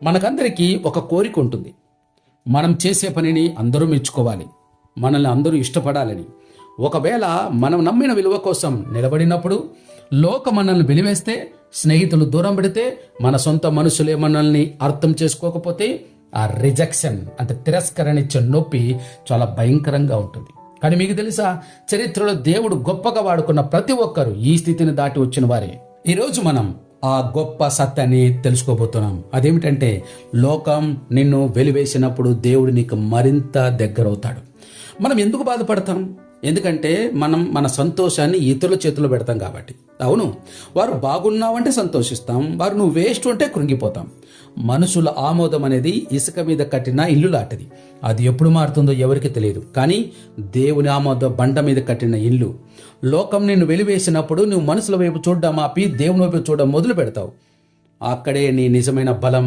మనకందరికీ ఒక కోరిక ఉంటుంది. మనం చేసే పనిని అందరూ మెచ్చుకోవాలి, మనల్ని అందరూ ఇష్టపడాలని. ఒకవేళ మనం నమ్మిన విలువ కోసం నిలబడినప్పుడు లోకం మనల్ని వెలివేస్తే, స్నేహితులు దూరం పెడితే, మన సొంత మనుషులే మనల్ని అర్థం చేసుకోకపోతే, ఆ రిజెక్షన్ అంటే తిరస్కరణిచ్చే నొప్పి చాలా భయంకరంగా ఉంటుంది. కానీ మీకు తెలుసా, చరిత్రలో దేవుడు గొప్పగా వాడుకున్న ప్రతి ఒక్కరూ ఈ స్థితిని దాటి వచ్చిన వారే. ఈరోజు మనం ఆ గొప్ప సత్యాన్ని తెలుసుకోబోతున్నాం. అదేమిటంటే, లోకం నిన్ను వెలివేసినప్పుడు దేవుడు నీకు మరింత దగ్గరవుతాడు. మనం ఎందుకు బాధపడతాం? ఎందుకంటే మనం మన సంతోషాన్ని ఇతరుల చేతిలో పెడతాం కాబట్టి. అవును, వారు బాగున్నావంటే సంతోషిస్తాం, వారు నువ్వు వేస్ట్ అంటే కృంగిపోతాం. మనుషుల ఆమోదం అనేది ఇసుక మీద కట్టిన ఇల్లు లాంటిది. అది ఎప్పుడు మారుతుందో ఎవరికి తెలియదు. కానీ దేవుని ఆమోద బండ మీద కట్టిన ఇల్లు. లోకం నిన్ను వెలివేసినప్పుడు నువ్వు మనుషుల వైపు చూడడం ఆపి దేవుని వైపు చూడడం మొదలు పెడతావు. అక్కడే నీ నిజమైన బలం